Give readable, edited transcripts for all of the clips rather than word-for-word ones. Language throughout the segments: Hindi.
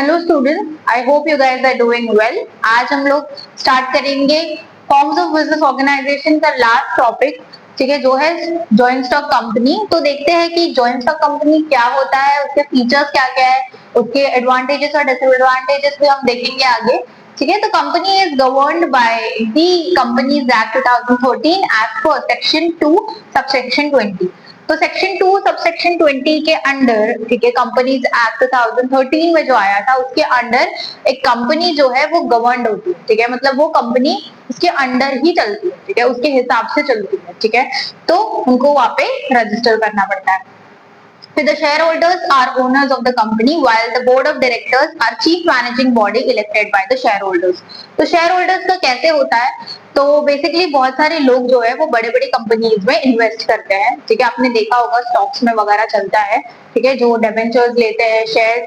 Hello student, I hope you guys are doing well. आज हम लोग स्टार्ट करेंगे फॉर्म्स ऑफ बिजनेस ऑर्गेनाइजेशन का लास्ट टॉपिक, ठीक है, जो है जॉइंट स्टॉक कंपनी। तो देखते हैं कि जॉइंट स्टॉक कंपनी क्या होता है, उसके फीचर्स क्या क्या है, उसके एडवांटेजेस और डिसएडवांटेजेस भी हम देखेंगे आगे। ठीक है, तो company is governed by the companies act 2013 as per section 2 subsection 20। तो सेक्शन 2 सबसेक्शन 20 के अंडर, ठीक है, कंपनीज एक्ट 2013 में जो आया था उसके अंडर एक कंपनी जो है वो गवर्नड होती है। ठीक है, मतलब वो कंपनी उसके अंडर ही चलती है, ठीक है, उसके हिसाब से चलती है। ठीक है, तो उनको वहां पे रजिस्टर करना पड़ता है। So the shareholders are owners of the company while the board of directors are chief managing body elected by the shareholders. तो shareholders का कैसे होता है? तो बेसिकली बहुत सारे लोग जो है वो बड़े बड़ी कंपनीज में इन्वेस्ट करते हैं। ठीक है, आपने देखा होगा स्टॉक्स में वगैरह चलता है। ठीक है, जो डिबेंचर्स लेते हैं, शेयर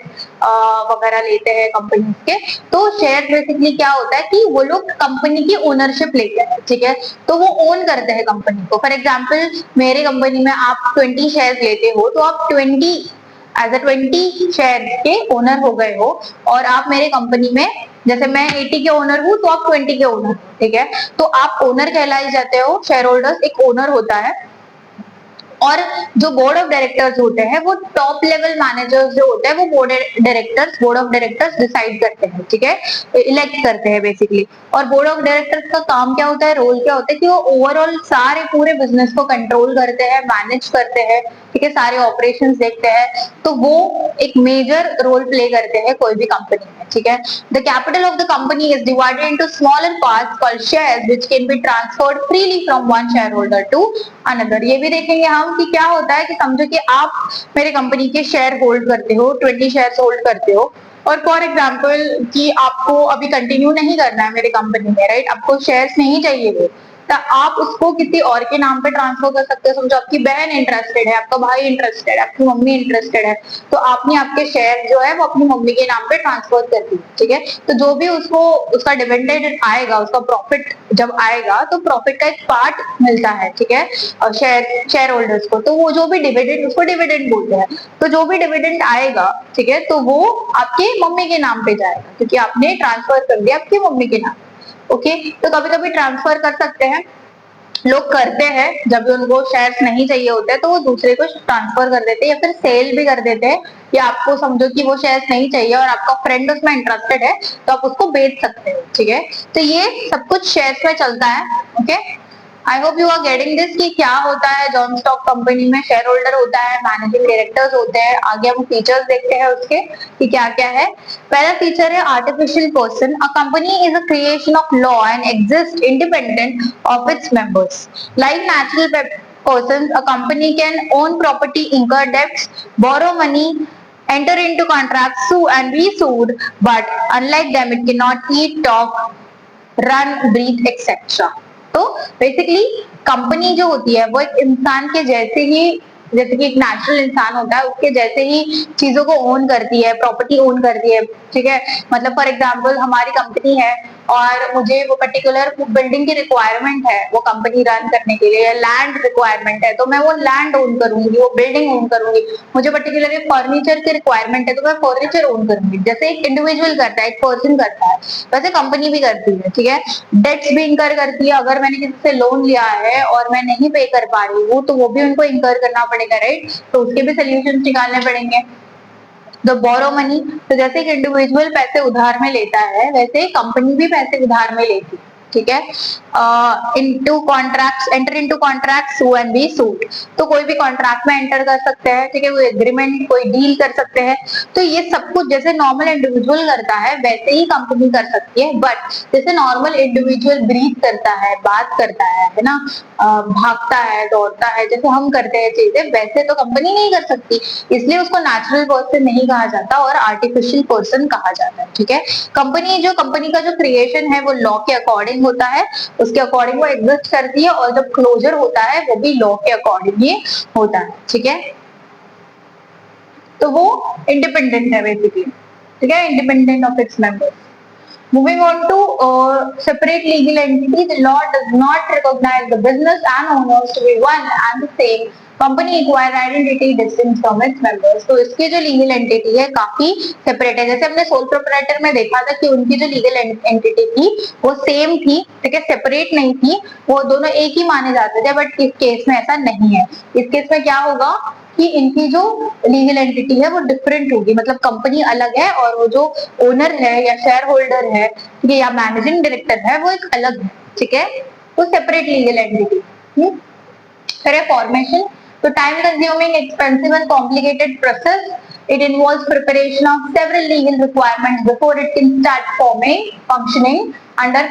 वगैरह लेते हैं कंपनीज के। तो शेयर बेसिकली क्या होता है कि वो लोग कंपनी की ओनरशिप लेते हैं। ठीक है, तो वो ओन करते हैं कंपनी को। फॉर एग्जाम्पल मेरे कंपनी में आप 20 शेयर लेते हो तो आप 20 शेयर के ओनर हो गए हो, और आप मेरे कंपनी में, जैसे मैं 80 के ओनर हूँ तो आप 20 के ओनर। ठीक है, तो आप ओनर कहलाए जाते हो। शेयर होल्डर्स एक ओनर होता है, और जो बोर्ड ऑफ डायरेक्टर्स होते हैं वो टॉप लेवल मैनेजर्स जो होते हैं वो बोर्ड ऑफ डायरेक्टर्स डिसाइड करते हैं। ठीक है, इलेक्ट करते हैं बेसिकली। और बोर्ड ऑफ डायरेक्टर्स का काम क्या होता है, रोल क्या होता है कि वो ओवरऑल सारे पूरे बिजनेस को कंट्रोल करते हैं, मैनेज करते हैं। ठीक है, सारे ऑपरेशंस देखते हैं, तो वो एक मेजर रोल प्ले करते हैं कोई भी कंपनी में। ठीक है, the capital of the company is divided into smaller parts called shares which can be transferred freely from one share holder to another. ये भी देखेंगे हम कि क्या होता है कि समझो कि आप मेरे कंपनी के शेयर होल्ड करते हो, 20 शेयर होल्ड करते हो, और फॉर एग्जाम्पल कि आपको अभी कंटिन्यू नहीं करना है मेरे कंपनी में, राइट, आपको शेयर्स नहीं चाहिए वो, तो आप उसको किसी और के नाम पे ट्रांसफर कर सकते हो। समझो आपकी बहन इंटरेस्टेड है, आपका भाई इंटरेस्टेड है, आपकी मम्मी इंटरेस्टेड है, तो आपने आपके शेयर जो है वो अपनी मम्मी के नाम पे ट्रांसफर कर दी। ठीक है, तो जो भी उसको उसका डिविडेंड आएगा, उसका प्रॉफिट जब आएगा तो प्रॉफिट का एक पार्ट मिलता है। ठीक है, शेयर होल्डर्स को, तो वो जो भी डिविडेंड, उसको डिविडेंड बोलते हैं, तो जो भी डिविडेंड आएगा, ठीक है, तो वो आपके मम्मी के नाम पे जाएगा क्योंकि आपने ट्रांसफर कर दिया आपकी मम्मी के नाम। ओके, तो कभी कभी ट्रांसफर कर सकते हैं, लोग करते हैं, जब उनको शेयर्स नहीं चाहिए होते हैं तो वो दूसरे को ट्रांसफर कर देते हैं या फिर सेल भी कर देते हैं, या आपको समझो कि वो शेयर्स नहीं चाहिए और आपका फ्रेंड उसमें इंटरेस्टेड है तो आप उसको बेच सकते हो। ठीक है, तो ये सब कुछ शेयर्स में चलता है। Okay, I hope you are getting this कि क्या होता है जॉइंट स्टॉक कंपनी में। शेयर होल्डर होता है, मैनेजिंग डायरेक्टर्स होते हैं। आगे हम फीचर्स देखते हैं उसके कि क्या क्या है। पहला फीचर है artificial person. A company is a creation of law and exist independent of its members like natural persons. A company can own property, incur debts, borrow money, enter into contracts, sue and be sued, but unlike them it cannot eat, talk, run, breathe, etc. तो बेसिकली कंपनी जो होती है वो एक इंसान के जैसे ही, जैसे कि एक नेचुरल इंसान होता है उसके जैसे ही चीजों को ओन करती है, प्रॉपर्टी ओन करती है। ठीक है, मतलब फॉर एग्जांपल हमारी कंपनी है और मुझे वो पर्टिकुलर बिल्डिंग की रिक्वायरमेंट है वो कंपनी रन करने के लिए, लैंड रिक्वायरमेंट है तो मैं वो लैंड ओन करूंगी, वो बिल्डिंग ओन करूंगी। मुझे पर्टिकुलर फर्नीचर की रिक्वायरमेंट है तो मैं फर्नीचर ओन करूंगी। जैसे एक इंडिविजुअल करता है, एक पर्सन करता है, वैसे कंपनी भी करती है। ठीक है, डेट्स भी इंकर करती है। अगर मैंने किसी से लोन लिया है और मैं नहीं पे कर पा रही हूँ तो वो भी उनको इंकर करना पड़ेगा, राइट, तो उसके भी सोल्यूशन निकालने पड़ेंगे। द बोरो मनी, तो जैसे एक इंडिविजुअल पैसे उधार में लेता है वैसे कंपनी भी पैसे उधार में लेती है। ठीक है, into contracts, enter into contract, sue and be sued, तो कोई भी कॉन्ट्रैक्ट में एंटर कर सकते हैं। ठीक है, कोई एग्रीमेंट, कोई डील कर सकते हैं। तो ये सब कुछ जैसे नॉर्मल इंडिविजुअल करता है वैसे ही कंपनी कर सकती है, बट जैसे नॉर्मल इंडिविजुअल ब्रीथ करता है, बात करता है ना, भागता है, दौड़ता है, जैसे हम करते हैं चीजें, वैसे तो कंपनी नहीं कर सकती। इसलिए उसको नेचुरल पर्सन नहीं कहा जाता और आर्टिफिशियल पर्सन कहा जाता है। ठीक है, कंपनी का जो क्रिएशन है वो लॉ के अकॉर्डिंग होता है, उसके अकॉर्डिंग वो एग्जिस्ट करती है, और जब क्लोजर होता है वो भी लॉ के अकॉर्डिंग ही होता है। ठीक है, तो वो इंडिपेंडेंट है बेसिकली। ठीक है, independent of its members. Moving on to separate legal entity, the law does not recognize the business and owners to be one and the same company acquire identity distinct from its members. तो इसकी जो लीगल एंटिटी है काफी सेपरेट है। जैसे हमने सोल प्रोप्राइटर में देखा था कि उनकी जो लीगल एंटिटी थी वो सेम थी, ठीक है, सेपरेट नहीं थी, वो दोनों एक ही माने जाते थे। बट इस केस में ऐसा नहीं है। इस केस में क्या होगा कि इनकी जो लीगल एंटिटी है वो डिफरेंट होगी, मतलब कंपनी अलग है और वो जो ओनर है या शेयर होल्डर है या मैनेजिंग डायरेक्टर है वो एक अलग है, ठीक है, तो सेपरेट लीगल एंटिटी। फिर फॉर्मेशन, तो time consuming, expensive and complicated process. It involves preparation of several legal requirements before it can start forming, functioning under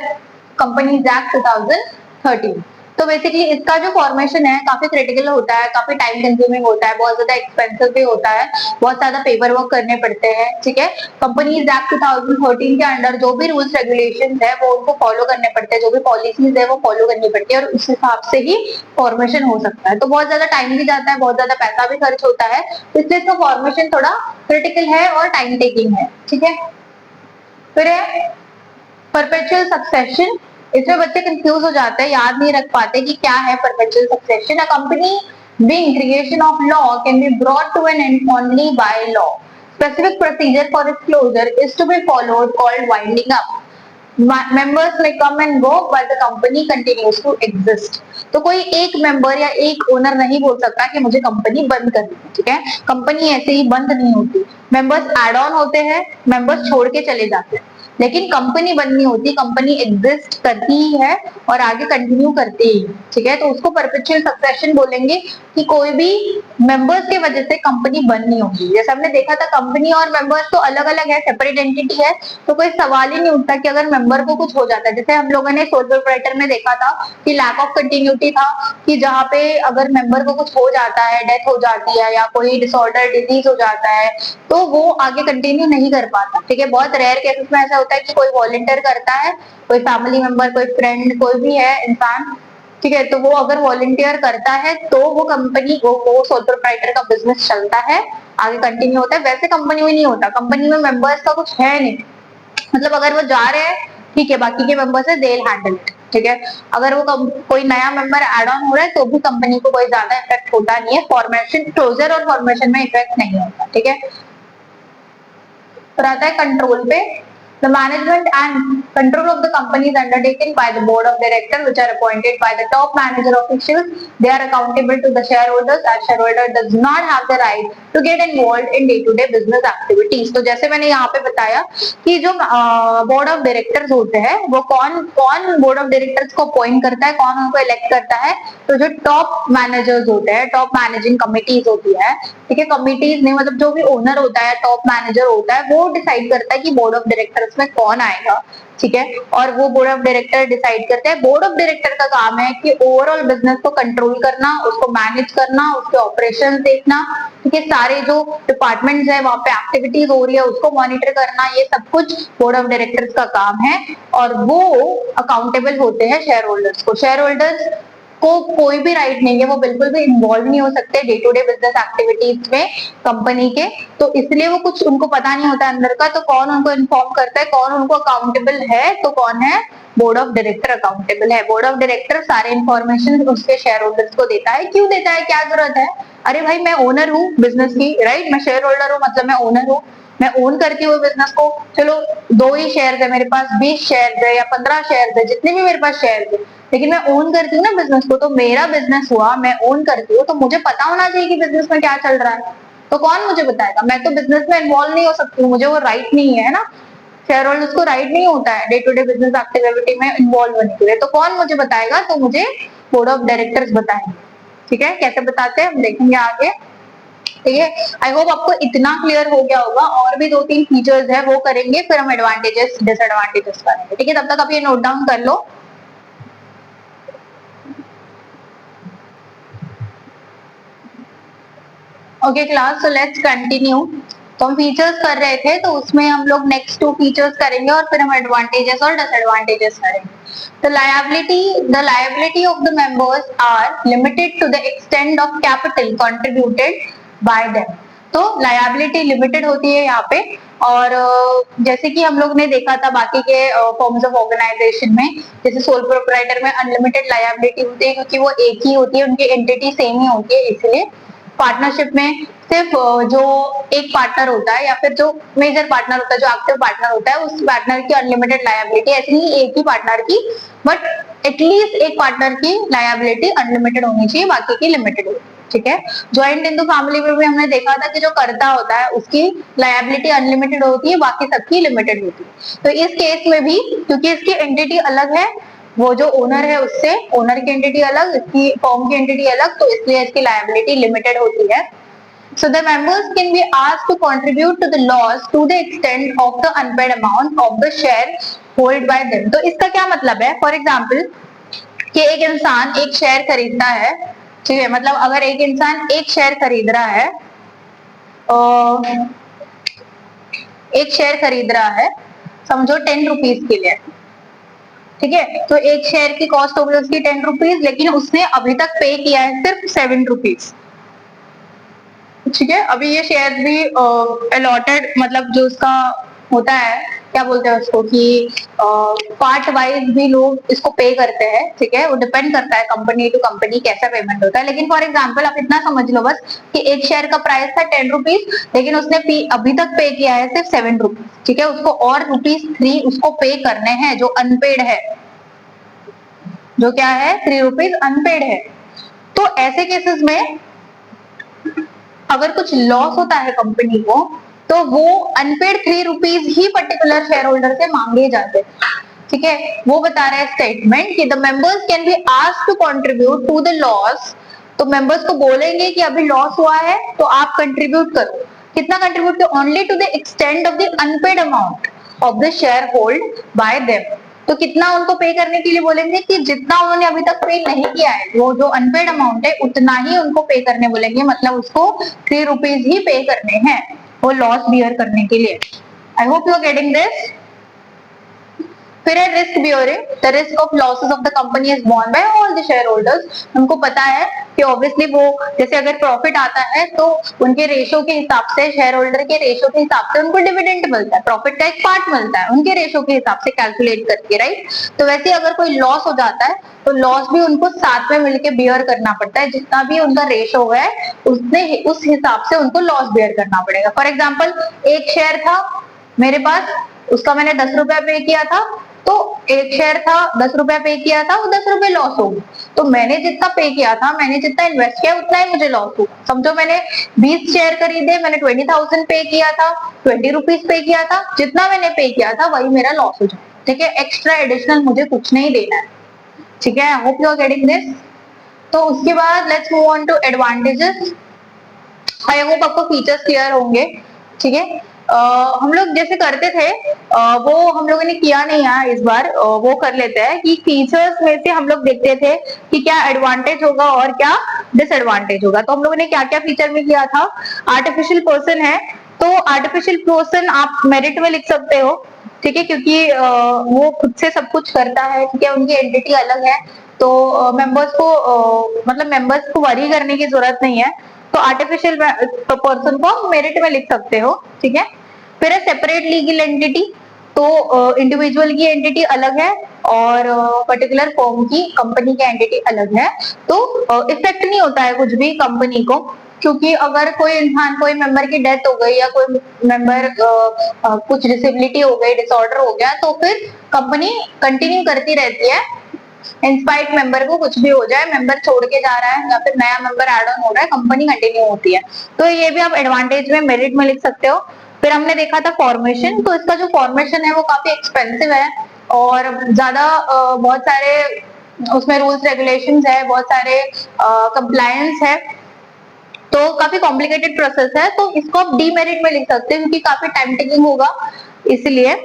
Companies Act 2013। तो बेसिकली इसका जो फॉर्मेशन है काफी क्रिटिकल होता है, काफी टाइम कंज्यूमिंग होता है, बहुत ज्यादा एक्सपेंसिव भी होता है, बहुत ज्यादा पेपर वर्क करने पड़ते हैं, ठीक है। कंपनीज एक्ट 2013 के अंडर जो भी रूल्स रेगुलेशंस है वो उनको फॉलो करने पड़ते हैं, जो भी पॉलिसीज है वो फॉलो करनी पड़ती है और उस हिसाब से ही फॉर्मेशन हो सकता है। तो बहुत ज्यादा टाइम भी जाता है, बहुत ज्यादा पैसा भी खर्च होता है, इसलिए इसका फॉर्मेशन थोड़ा क्रिटिकल है और टाइम टेकिंग है, ठीक है। फिर है परपेचुअल सक्सेशन। इसमें बच्चे कंफ्यूज हो जाते हैं, याद नहीं रख पाते कि क्या है perpetual succession. A company being creation of law can be brought to an end only by law. Specific procedure for its closure is to be followed called winding up. Members may come and go but the company continues to exist. तो कोई एक मेंबर या एक ओनर नहीं बोल सकता कि मुझे कंपनी बंद करनी है, ठीक है। कंपनी ऐसे ही बंद नहीं होती, मेंबर्स एड ऑन होते हैं, मेंबर्स छोड़ के चले जाते हैं, लेकिन कंपनी बंद नहीं होती, कंपनी एग्जिस्ट करती ही है और आगे कंटिन्यू करती ही, ठीक है। तो उसको परपेचुअल सक्सेशन बोलेंगे कि कोई भी मेंबर्स की वजह से कंपनी बंद नहीं होगी। जैसे हमने देखा था कंपनी और मेंबर्स तो अलग अलग है, सेपरेट एंटिटी है, तो कोई सवाल ही नहीं उठता कि अगर मेंबर को कुछ हो जाता है। जैसे हम लोगों ने सोल प्रोप्राइटर में देखा था कि लैक ऑफ कंटिन्यूटी था, कि जहाँ पे अगर मेंबर को कुछ हो जाता है, डेथ हो जाती है या कोई डिसऑर्डर डिजीज हो जाता है तो वो आगे कंटिन्यू नहीं कर पाता, ठीक है। बहुत रेयर केसेस में ऐसा होता है कि कोई वॉलंटियर करता है, कोई फैमिली मेंबर, कोई फ्रेंड, कोई भी है इंसान, ठीक है, तो वो अगर वॉलंटियर करता है तो वो कंपनी वो सोल प्रोप्राइटर का बिजनेस चलता है, आगे कंटिन्यू होता है। वैसे कंपनी में नहीं होता, कंपनी में मेंबर्स का कुछ है नहीं, मतलब अगर वो जा रहे हैं ठीक है, बाकी के मेंबर्स है दे विल हैंडल इट, ठीक है। अगर वो कोई नया मेंबर एड ऑन हो रहा है तो भी कंपनी को कोई ज्यादा इफेक्ट होता नहीं है, फॉर्मेशन क्लोजर और फॉर्मेशन में इफेक्ट नहीं होता, ठीक है। फिर आता है कंट्रोल पे। The management and control of the company is undertaken by the board of directors, which are appointed by the top manager officials. They are accountable to the shareholders, as shareholder does not have the right to get involved in day-to-day business activities. तो जैसे मैंने यहाँ पे बताया कि जो बोर्ड ऑफ डायरेक्टर्स होते हैं वो कौन बोर्ड ऑफ डायरेक्टर्स को अपॉइंट करता है, कौन उनको इलेक्ट करता है, तो जो टॉप मैनेजर्स होते हैं, टॉप मैनेजिंग कमिटीज होती है, ठीक है, कमिटीज नहीं मतलब जो भी ओनर होता है, टॉप मैनेजर होता है, वो डिसाइड करता है कि बोर्ड ऑफ डायरेक्टर्स में कौन आएगा, ठीक है। और वो बोर्ड ऑफ डायरेक्टर डिसाइड करते हैं। बोर्ड ऑफ डायरेक्टर का काम है कि ओवरऑल बिजनेस को कंट्रोल करना, उसको मैनेज करना, उसके ऑपरेशंस देखना, ठीक है, सारे जो डिपार्टमेंट्स है वहां पे एक्टिविटीज हो रही है उसको मॉनिटर करना, ये सब कुछ बोर्ड ऑफ डायरेक्टर्स का काम है और वो अकाउंटेबल होते हैं शेयर होल्डर्स को। शेयर होल्डर्स को कोई भी राइट नहीं है, वो बिल्कुल भी इन्वॉल्व नहीं हो सकते day to day business activities में कंपनी के, तो इसलिए वो कुछ उनको पता नहीं होता अंदर का, तो कौन उनको इन्फॉर्म करता है, कौन उनको अकाउंटेबल है, तो कौन है, बोर्ड ऑफ डायरेक्टर अकाउंटेबल है। बोर्ड ऑफ डायरेक्टर सारे इन्फॉर्मेशन उसके शेयर होल्डर्स को देता है। क्यों देता है, क्या जरूरत है, अरे भाई मैं ओनर हूँ बिजनेस की, राइट, मैं शेयर होल्डर हूँ मतलब मैं ओनर हूँ, मैं ओन करती हूँ बिजनेस को। चलो 2 ही शेयर है मेरे पास, 20 शेयर है या 15 शेयर है, जितने भी मेरे पास शेयर है, लेकिन मैं ओन करती हूँ ना बिजनेस को, तो मेरा बिजनेस हुआ, मैं ओन करती हूँ, तो मुझे पता होना चाहिए कि बिजनेस में क्या चल रहा है। तो कौन मुझे बताएगा, मैं तो बिजनेस में इन्वॉल्व नहीं हो सकती हूँ, मुझे वो राइट नहीं है ना, शेयर होल्डर्स को राइट नहीं होता है day to day business activity में इन्वॉल्व होने के लिए, तो कौन मुझे बताएगा, तो मुझे बोर्ड ऑफ डायरेक्टर्स बताएंगे, ठीक है। कैसे बताते हैं हम देखेंगे आगे, ठीक है। आई होप आपको इतना क्लियर हो गया होगा, और भी 2-3 फीचर्स है वो करेंगे, फिर हम एडवांटेजेस डिसएडवांटेजेस करेंगे, ठीक है। तब तक आप ये नोट डाउन कर लो। Okay class, so let's continue. तो हम फीचर्स कर रहे थे, तो उसमें हम लोग नेक्स्ट 2 फीचर्स करेंगे और फिर हम एडवांटेजेस और डिसएडवांटेजेस करेंगे। The liability of the members are limited to the extent of capital contributed by them. तो liability limited होती है यहाँ पे, और जैसे कि हम लोग ने देखा था बाकी के फॉर्म्स ऑफ ऑर्गेनाइजेशन में, जैसे सोल प्रोप्राइटर में अनलिमिटेड लायबिलिटी होती है क्योंकि वो एक ही होती है, उनकी एंटिटी सेम ही होती है, इसलिए पार्टनरशिप में सिर्फ जो एक पार्टनर होता है या फिर जो मेजर पार्टनर होता है, जो एक्टिव पार्टनर होता है, उस पार्टनर की अनलिमिटेड लायबिलिटी, ऐसे नहीं एक ही पार्टनर की, बट एटलीस्ट एक पार्टनर की लायबिलिटी अनलिमिटेड होनी चाहिए, बाकी की लिमिटेड होती है। ठीक है, ज्वाइंट इंटू फैमिली में भी हमने देखा था कि जो कर्ता होता है उसकी लायबिलिटी अनलिमिटेड होती है, बाकी सबकी लिमिटेड होती है। तो इस केस में भी क्योंकि इसकी एंटिटी अलग है, वो जो ओनर है उससे, ओनर की एंटिटी अलग, इसकी फॉर्म की एंटिटी अलग, तो इसलिए इसकी लायबिलिटी लिमिटेड होती है। So the members can be asked to contribute to the loss to the extent of the unpaid amount of the share held by them. तो इसका क्या मतलब है? फॉर एग्जाम्पल कि एक इंसान एक शेयर खरीदता है, ठीक है, मतलब अगर एक इंसान एक शेयर खरीद रहा है, एक शेयर खरीद रहा है समझो 10 रुपीज के लिए, ठीक है, तो एक शेयर की कॉस्ट होगी उसकी 10 रुपीज, लेकिन उसने अभी तक पे किया है सिर्फ 7 रुपीज। ठीक है, अभी ये शेयर भी अलॉटेड, मतलब जो उसका होता है, क्या बोलते हैं उसको, कि पार्ट वाइज भी लोग इसको पे करते हैं। ठीक है, वो डिपेंड करता है कंपनी टू कंपनी कैसा पेमेंट होता है, लेकिन फॉर एग्जांपल आप इतना समझ लो बस कि एक शेयर का प्राइस था 10 रुपीज, लेकिन उसने अभी तक पे किया है सिर्फ 7 रुपीज। ठीक है, उसको और ₹3 उसको पे करने हैं जो अनपेड है, जो क्या है, 3 रुपीज अनपेड है। तो ऐसे केसेस में अगर कुछ लॉस होता है कंपनी को, तो वो अनपेड 3 रुपीज ही पर्टिकुलर शेयर होल्डर से मांगे जाते हैं। ठीक है, वो बता रहा है स्टेटमेंट कि the members can be asked to contribute to the loss. तो मेंबर्स को बोलेंगे कि अभी लॉस हुआ है तो आप कंट्रीब्यूट करो। कितना कंट्रीब्यूट करो? Only to the extent of the unpaid amount of the share hold by them. तो कितना उनको पे करने के लिए बोलेंगे? कि जितना उन्होंने अभी तक पे नहीं किया है, वो जो अनपेड अमाउंट है उतना ही उनको पे करने बोलेंगे, मतलब उसको 3 रुपीज ही पे करने हैं वो लॉस बियर करने के लिए। I hope you are getting this. फिर है risk bearing. The risk of losses of the company is borne by all the share holders. उनको पता है कि ऑब्वियसली वो, जैसे अगर प्रॉफिट आता है तो उनके रेशो के हिसाब से, शेयर होल्डर के रेशो के हिसाब से उनको डिविडेंड मिलता है, प्रॉफिट का एक पार्ट मिलता है उनके रेशो के हिसाब से कैलकुलेट करके, राइट। तो वैसे अगर कोई लॉस हो जाता है तो लॉस भी उनको साथ में मिलकर बियर करना पड़ता है, जितना भी उनका रेशो है उसने उस हिसाब से उनको लॉस बियर करना पड़ेगा। फॉर एग्जाम्पल एक शेयर था मेरे पास, उसका मैंने 10 रुपया पे किया था, तो एक शेयर था 10 रुपया पे किया था, वो 10 रुपए लॉस हो गए। तो मैंने जितना पे किया था, मैंने जितना इन्वेस्ट किया उतना ही मुझे लॉस हुआ। समझो मैंने 20 शेयर खरीदे, मैंने 20,000 पे किया था, 20 रुपीज पे किया था, जितना मैंने पे किया था वही मेरा लॉस हो जाए। ठीक है, एक्स्ट्रा एडिशनल मुझे कुछ नहीं देना है। ठीक है, I hope you are getting this. तो उसके बाद let's move on to advantages. I hope आपको फीचर्स क्लियर होंगे। ठीक है, हम लोग जैसे करते थे वो हम लोगों ने किया नहीं है इस बार, वो कर लेते हैं कि फीचर्स में से हम लोग देखते थे कि क्या एडवांटेज होगा और क्या डिसएडवांटेज होगा। तो हम लोगों ने क्या क्या फीचर में किया था। आर्टिफिशियल पर्सन है, तो आर्टिफिशियल पर्सन आप मेरिट में लिख सकते हो। ठीक है, क्योंकि वो खुद से सब कुछ करता है। ठीक है, उनकी एंटिटी अलग है, तो मेंबर्स को मतलब मेंबर्स को वरी करने की जरूरत नहीं है। तो आर्टिफिशियल पर्सन को मेरिट में लिख सकते हो। ठीक है, फिर है सेपरेट लीगल एंटिटी। तो इंडिविजुअल की एंटिटी अलग है और पर्टिकुलर फॉर्म की, कंपनी की एंटिटी अलग है, तो इफेक्ट नहीं होता है कुछ भी कंपनी को। क्योंकि अगर कोई इंसान, कोई मेंबर की डेथ हो गई या कोई मेंबर कुछ डिसेबिलिटी हो गई, डिसऑर्डर हो गया, तो फिर कंपनी कंटिन्यू करती रहती है इंस्पाइट मेंबर को कुछ भी हो जाए, मेंबर छोड़ के जा रहा है या फिर नया मेंबर एड ऑन हो रहा है, कंपनी कंटिन्यू होती है। तो ये भी आप एडवांटेज में मेरिट में लिख सकते हो। फिर हमने देखा था फॉर्मेशन। तो इसका जो फॉर्मेशन है वो काफी एक्सपेंसिव है और ज्यादा बहुत सारे उसमें रूल्स रेगुलेशंस है, बहुत सारे कंप्लायंस है, तो काफी कॉम्प्लिकेटेड प्रोसेस है। तो इसको आप डीमेरिट में लिख सकते हैं क्योंकि काफी टाइम टेकिंग होगा, इसलिए।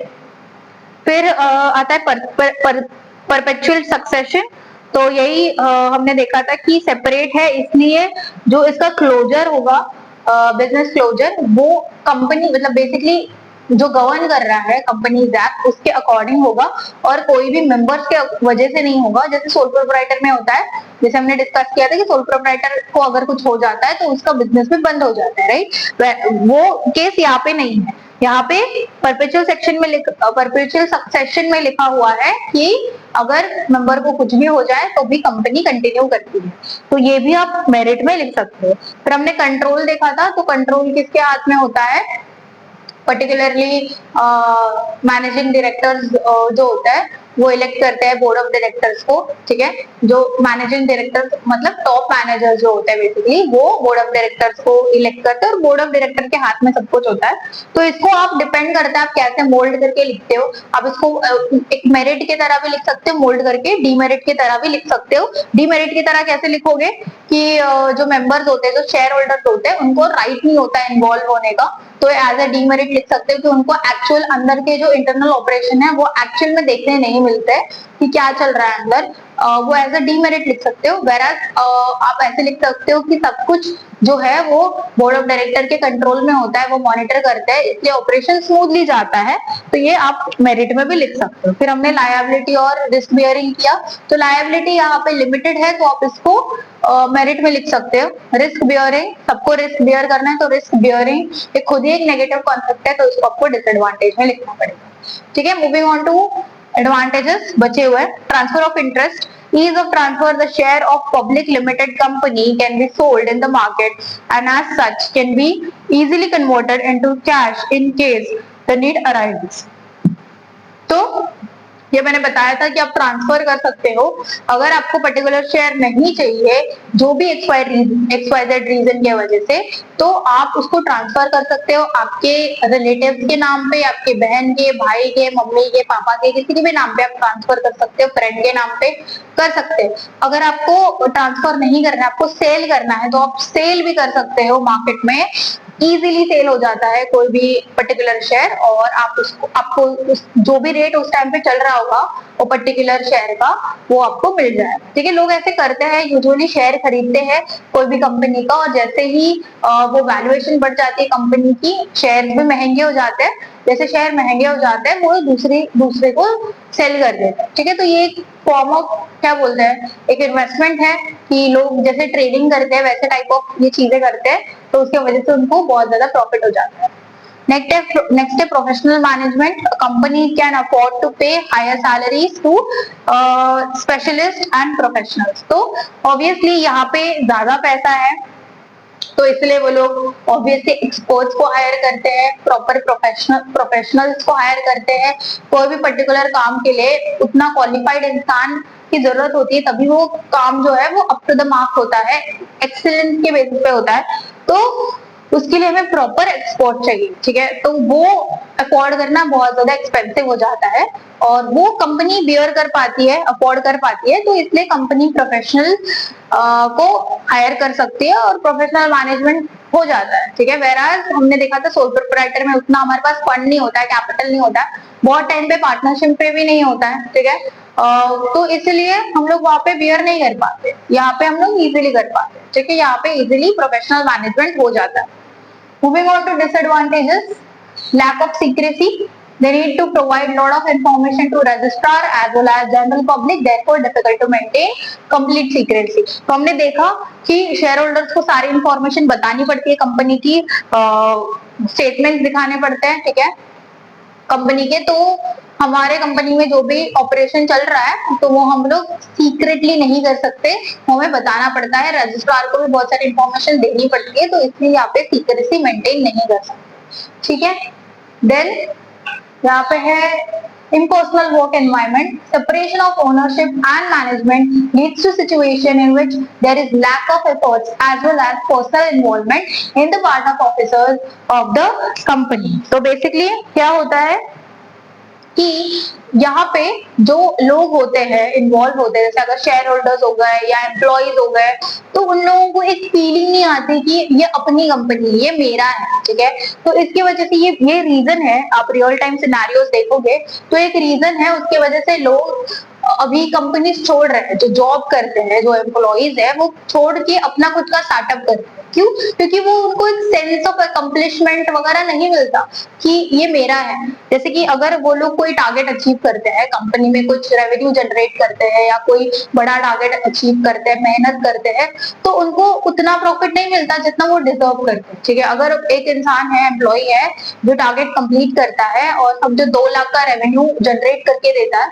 फिर आता है परपेचुअल सक्सेशन। तो यही हमने देखा था कि सेपरेट है, इसलिए जो इसका क्लोजर होगा, बिजनेस क्लोजर, वो कंपनी मतलब बेसिकली जो गवर्न कर रहा है कंपनीज एक्ट उसके अकॉर्डिंग होगा और कोई भी मेंबर्स के वजह से नहीं होगा। जैसे सोल प्रोप्राइटर में होता है, जैसे हमने डिस्कस किया था कि सोल प्रोप्राइटर को अगर कुछ हो जाता है तो उसका बिजनेस भी बंद हो जाता है, राइट। वो केस यहाँ पे नहीं है। यहाँ पे परपेचुअल सक्सेशन में लिखा हुआ है कि अगर मेंबर को कुछ भी हो जाए तो भी कंपनी कंटिन्यू करती है, तो ये भी आप मेरिट में लिख सकते हो। फिर हमने कंट्रोल देखा था, तो कंट्रोल किसके हाथ में होता है, पर्टिकुलरली मैनेजिंग डायरेक्टर्स जो होता है वो इलेक्ट करते हैं बोर्ड ऑफ डायरेक्टर्स को, ठीक है। जो मैनेजिंग डायरेक्टर्स मतलब टॉप मैनेजर जो होते हैं बेसिकली, वो बोर्ड ऑफ डायरेक्टर्स को इलेक्ट करते हैं और बोर्ड ऑफ डायरेक्टर के हाथ में सब कुछ होता है। तो इसको आप डिपेंड करता है आप कैसे मोल्ड करके लिखते हो। आप इसको एक मेरिट की तरह भी लिख सकते हो मोल्ड करके, डीमेरिट की तरह भी लिख सकते हो। डीमेरिट की तरह कैसे लिखोगे कि जो मेंबर्स होते हैं, जो शेयर होल्डर्स होते हैं, उनको राइट नहीं होता है इन्वॉल्व होने का, तो एज अ डीमेरिट लिख सकते हो कि उनको एक्चुअल अंदर के जो इंटरनल ऑपरेशन है वो एक्चुअल में देखने नहीं मिलते हैं कि क्या चल रहा है अंदर, वो एज अ डीमेरिट लिख सकते हो। वेराज आप ऐसे लिख सकते हो कि सब कुछ जो है वो बोर्ड ऑफ डायरेक्टर के कंट्रोल में होता है, वो मॉनिटर करते हैं, इसलिए ऑपरेशन स्मूथली जाता है, तो ये आप मेरिट में भी लिख सकते हो। फिर हमने लायबिलिटी और रिस्क बियरिंग किया, तो लायबिलिटी यहाँ पे लिमिटेड है तो आप इसको मेरिट में लिख सकते हो। रिस्क बियरिंग, सबको रिस्क बियर करना है तो रिस्क बियरिंग ये खुद ही एक नेगेटिव कॉन्सेप्ट है, तो इसको आपको डिसएडवांटेज में लिखना पड़ेगा। ठीक है, मूविंग ऑन टू एडवांटेजेस बचे हुए। Transfer of interest, ease of transfer, the share of public limited company can be sold in the market and as such can be easily converted into cash in case the need arises। तो ये मैंने बताया था कि आप ट्रांसफर कर सकते हो, अगर आपको पर्टिकुलर शेयर नहीं चाहिए जो भी XYZ रीजन की वजह से, तो आप उसको ट्रांसफर कर सकते हो आपके रिलेटिव्स के नाम पे, आपके बहन के, भाई के, मम्मी के, पापा के, किसी के भी नाम पे आप ट्रांसफर कर सकते हो, फ्रेंड के नाम पे कर सकते हो। अगर आपको ट्रांसफर नहीं करना है, आपको सेल करना है, तो आप सेल भी कर सकते हो मार्केट में, इजीली सेल हो जाता है कोई भी पर्टिकुलर शेयर, और आपको जो भी रेट उस टाइम पे चल रहा होगा वो पर्टिकुलर शेयर का, वो आपको मिल जाएगा। ठीक है, लोग ऐसे करते हैं, यूजुअली शेयर खरीदते हैं कोई भी कंपनी का, और जैसे ही वो वैल्यूएशन बढ़ जाती है कंपनी की, शेयर भी महंगे हो जाते हैं, जैसे शेयर महंगे हो जाते हैं वो दूसरे को सेल कर देते हैं। ठीक है, तो ये एक फॉर्म ऑफ क्या बोलते हैं, एक इन्वेस्टमेंट है कि लोग जैसे ट्रेडिंग करते हैं वैसे टाइप ऑफ ये चीजें करते हैं, तो उसकी वजह से उनको बहुत ज्यादा प्रॉफिट हो जाता है। नेक्स्ट है professional management. Company can afford to pay higher salaries to specialist and professionals. तो ऑब्वियसली यहाँ पे ज्यादा पैसा है, तो इसलिए वो लोग ऑब्वियसली एक्सपर्ट्स को हायर करते हैं, प्रॉपर प्रोफेशनल्स को हायर करते हैं। कोई भी पर्टिकुलर काम के लिए उतना क्वालिफाइड इंसान की जरूरत होती है, तभी वो काम जो है वो अप टू द मार्क होता है, एक्सीलेंस के बेसिस पे होता है, तो उसके लिए हमें प्रॉपर एक्सपर्ट चाहिए। ठीक है, तो वो अफोर्ड करना बहुत ज्यादा एक्सपेंसिव हो जाता है, और वो कंपनी बियर कर पाती है, अफोर्ड कर पाती है, तो इसलिए कंपनी प्रोफेशनल को हायर कर सकती है और प्रोफेशनल मैनेजमेंट हो जाता है। ठीक है, वेराज हमने देखा था सोल प्रोप्राइटर में उतना हमारे पास फंड नहीं होता है, कैपिटल नहीं होता है, बहुत टाइम पे पार्टनरशिप पे भी नहीं होता है। ठीक है, तो इसलिए हम लोग वहां पे बियर नहीं कर पाते, यहाँ पे हम लोग इजीली कर पाते हैं। ठीक है, यहाँ पे इजीली प्रोफेशनल मैनेजमेंट हो जाता है। Moving on to disadvantages, lack of secrecy. They need to provide lot of information to registrar as well as general public, therefore difficult to maintain complete secrecy। तो हमने देखा कि शेयर होल्डर्स को सारी इंफॉर्मेशन बतानी पड़ती है, कंपनी की स्टेटमेंट दिखाने पड़ते हैं, ठीक है, कंपनी के। तो हमारे कंपनी में जो भी ऑपरेशन चल रहा है तो वो हम लोग सीक्रेटली नहीं कर सकते, हमें बताना पड़ता है, रजिस्ट्रार को भी बहुत सारी इंफॉर्मेशन देनी पड़ती है, तो इसलिए यहाँ पे सीक्रेसी मेंटेन नहीं कर सकते। ठीक है, देन यहाँ पे है impersonal work environment. Separation of ownership and management leads to situation in which there is lack of efforts as well as personal involvement in the part of officers of the company। तो basically क्या होता है कि यहाँ पे जो लोग होते हैं, इन्वॉल्व होते हैं, जैसे अगर शेयर होल्डर्स हो गए या एम्प्लॉइज हो गए, तो उन लोगों को एक फीलिंग नहीं आती कि ये अपनी कंपनी, ये मेरा है। ठीक है, तो इसकी वजह से ये रीजन है, आप रियल टाइम सिनेरियोस देखोगे तो एक रीजन है, उसकी वजह से लोग अभी कंपनी छोड़ रहे हैं, जो जॉब करते हैं, जो एम्प्लॉइज है वो छोड़ के अपना खुद का स्टार्टअप करते हैं। क्यों? क्योंकि वो उनको एक सेंस ऑफ अकम्पलिशमेंट वगैरह नहीं मिलता कि ये मेरा है। जैसे कि अगर वो लोग कोई टारगेट अचीव करते हैं, कंपनी में कुछ रेवेन्यू जनरेट करते हैं या कोई बड़ा टारगेट अचीव करते हैं, मेहनत करते हैं, तो उनको उतना प्रॉफिट नहीं मिलता जितना वो डिजर्व करते हैं। ठीक है, अगर एक इंसान है, एम्प्लॉय है, जो टारगेट कंप्लीट करता है और समझो 2 लाख का रेवेन्यू जनरेट करके देता है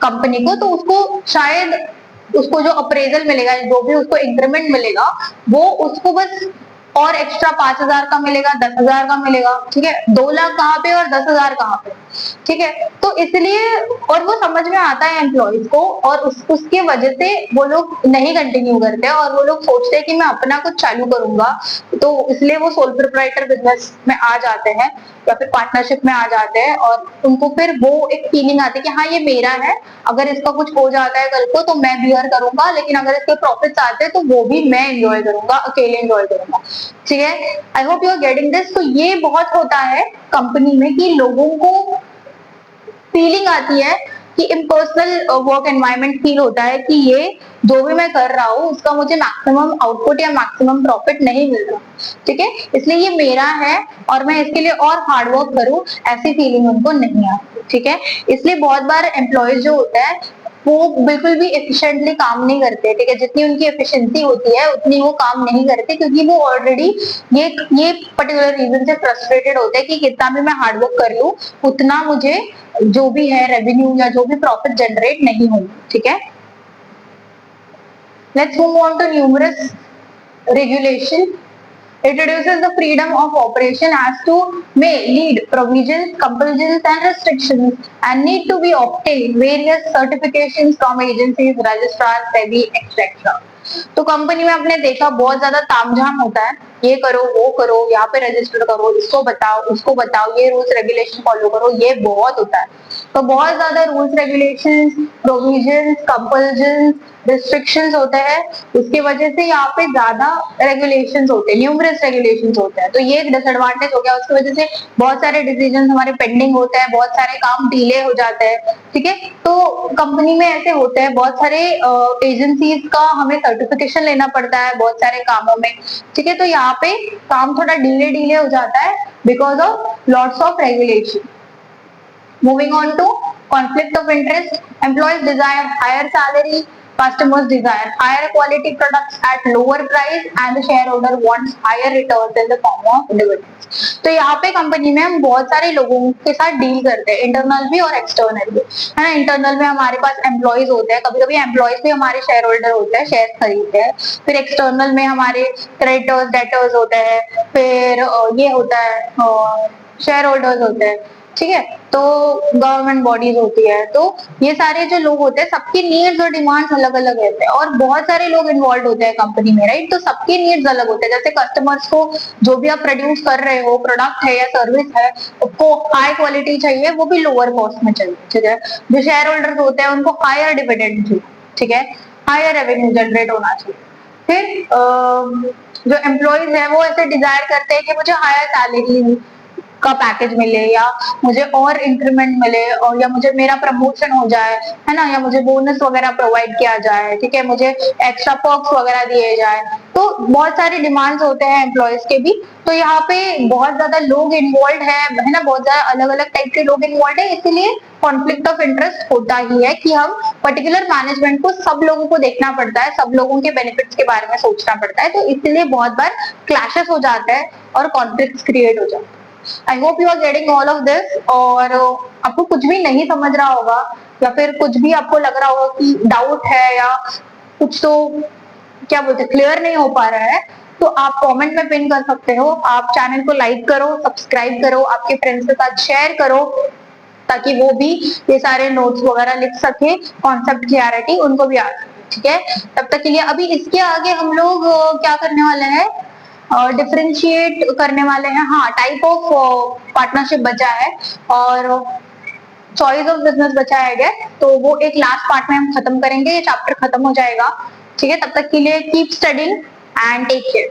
कंपनी को, तो उसको शायद उसको जो अप्रेजल मिलेगा, जो भी उसको इंक्रीमेंट मिलेगा, वो उसको बस और एक्स्ट्रा 5,000 का मिलेगा, 10,000 का मिलेगा। ठीक है, 2 लाख कहाँ पे और 10,000 कहाँ पे? ठीक है, तो इसलिए और वो समझ में आता है एम्प्लॉइज को, और उसके वजह से वो लोग नहीं कंटिन्यू करते और वो लोग सोचते हैं कि मैं अपना कुछ चालू करूंगा, तो इसलिए वो सोल प्रोप्राइटर बिजनेस में आ जाते हैं या फिर पार्टनरशिप में आ जाते हैं, और उनको फिर वो एक फीलिंग आती है कि हाँ ये मेरा है, अगर इसका कुछ हो जाता है कल को तो मैं बियर करूंगा, लेकिन अगर इसके प्रॉफिट्स आते हैं तो वो भी मैं एंजॉय करूंगा, अकेले एंजॉय करूंगा। ठीक है, I hope you are getting this. तो ये बहुत होता है कंपनी में कि लोगों को फीलिंग आती है कि इम्पर्सनल वर्क एनवायरनमेंट फील होता है कि ये जो भी मैं कर रहा हूँ उसका मुझे मैक्सिमम आउटपुट या मैक्सिमम प्रॉफिट नहीं मिल रहा। ठीक है, इसलिए ये मेरा है और मैं इसके लिए और हार्ड वर्क करूँ, ऐसी फीलिंग उनको नहीं आती। ठीक है, इसलिए बहुत बार एम्प्लॉयज जो होता है वो बिल्कुल भी एफिशिएंटली काम नहीं करते। ठीक है, जितनी उनकी एफिशिएंसी होती है उतनी वो काम नहीं करते, क्योंकि वो ऑलरेडी ये पर्टिकुलर रीजन से फ्रस्ट्रेटेड होते हैं कि कितना भी मैं हार्ड वर्क कर लूं उतना मुझे जो भी है रेवेन्यू या जो भी प्रॉफिट जनरेट नहीं होगी। ठीक है, let's move on to numerous regulation. It reduces the freedom of operation as to may lead provisions, compulsions and restrictions and need to be obtained various certifications from agencies, registrars, SEBI, etc. तो कंपनी में आपने देखा बहुत ज्यादा तामझाम होता है, ये करो वो करो, यहाँ पे रजिस्टर करो, इसको बताओ उसको बताओ, ये रूल्स रेगुलेशन फॉलो करो, ये बहुत होता है। तो बहुत ज्यादा रूल्स रेगुलेशंस, प्रोविजंस, कंपल्जन्स, रिस्ट्रिक्शंस होते हैं, उसकी वजह से यहाँ पे ज्यादा रेगुलेशंस होते हैं, न्यूमरस रेगुलेशंस होते हैं। तो ये एक डिसएडवांटेज हो गया, उसकी वजह से बहुत सारे डिसीजन हमारे पेंडिंग होते हैं, बहुत सारे काम डिले हो जाते हैं। ठीक है, तो कंपनी में ऐसे होते हैं, बहुत सारे एजेंसीज का हमें सर्टिफिकेशन लेना पड़ता है बहुत सारे कामों में। ठीक है, तो यहाँ पे काम थोड़ा डिले हो जाता है because of lots of regulation. Moving on to conflict of interest, employees desire higher salary, customers desire higher quality products at lower price, and the shareholder wants higher returns in the form of dividends. तो यहाँ पे कंपनी में हम बहुत सारे लोगों के साथ डील करते हैं, इंटरनल भी और एक्सटर्नल भी, है ना। इंटरनल में हमारे पास एम्प्लॉयज होते हैं, कभी कभी एम्प्लॉयज भी हमारे शेयर होल्डर होते हैं, शेयर खरीदते हैं। फिर एक्सटर्नल में हमारे क्रेडिटर्स, डेटर्स होते हैं, फिर ये होता है शेयर होल्डर्स होते हैं। ठीक है, तो गवर्नमेंट बॉडीज होती है। तो ये सारे जो लोग होते हैं सबकी नीड्स और डिमांड्स अलग अलग रहते हैं, और बहुत सारे लोग इन्वॉल्व होते हैं कंपनी में, राइट। तो सबकी नीड्स अलग होते हैं। जैसे कस्टमर्स को जो भी आप प्रोड्यूस कर रहे हो, प्रोडक्ट है या सर्विस है, उसको हाई क्वालिटी चाहिए, वो भी लोअर कॉस्ट में चाहिए। ठीक है, जो शेयर होल्डर्स होते हैं उनको हायर डिविडेंड चाहिए। ठीक है, हायर रेवेन्यू जनरेट होना चाहिए। फिर जो एम्प्लॉयज है वो ऐसे डिजायर करते हैं कि मुझे हायर सैलरी का पैकेज मिले, या मुझे और इंक्रीमेंट मिले, और या मुझे मेरा प्रमोशन हो जाए, है ना, या मुझे बोनस वगैरह प्रोवाइड किया जाए। ठीक है, मुझे एक्स्ट्रा पर्क्स वगैरह दिए जाए। तो बहुत सारे डिमांड्स होते हैं एम्प्लॉयज के भी। तो यहाँ पे बहुत ज्यादा लोग इन्वॉल्व है ना, बहुत ज्यादा अलग अलग टाइप के लोग इन्वॉल्व है, इसीलिए कॉन्फ्लिक्ट ऑफ इंटरेस्ट होता ही है कि हम पर्टिकुलर मैनेजमेंट को सब लोगों को देखना पड़ता है, सब लोगों के बेनिफिट्स के बारे में सोचना पड़ता है। तो इसलिए बहुत बार क्लैशेस हो जाता है और कॉन्फ्लिक्ट क्रिएट हो जाता है। I hope you are getting all of this. और आपको कुछ भी नहीं समझ रहा होगा या फिर कुछ भी आपको लग रहा होगा कि डाउट है या कुछ तो क्या बोलते क्लियर नहीं हो पा रहा है, तो आप कमेंट में पिन कर सकते हो। आप चैनल को लाइक करो, सब्सक्राइब करो, आपके फ्रेंड्स के साथ शेयर करो, ताकि वो भी ये सारे नोट्स वगैरह लिख सके, कॉन्सेप्ट क्लियरिटी उनको भी आ सके। ठीक है, तब तक के लिए अभी इसके आगे हम लोग क्या करने वाले हैं, डिफरेंशिएट करने वाले हैं। हाँ, टाइप ऑफ पार्टनरशिप बचा है और चॉइस ऑफ बिजनेस बचा है, तो वो एक लास्ट पार्ट में हम खत्म करेंगे, ये चैप्टर खत्म हो जाएगा। ठीक है, तब तक के लिए keep studying and take care.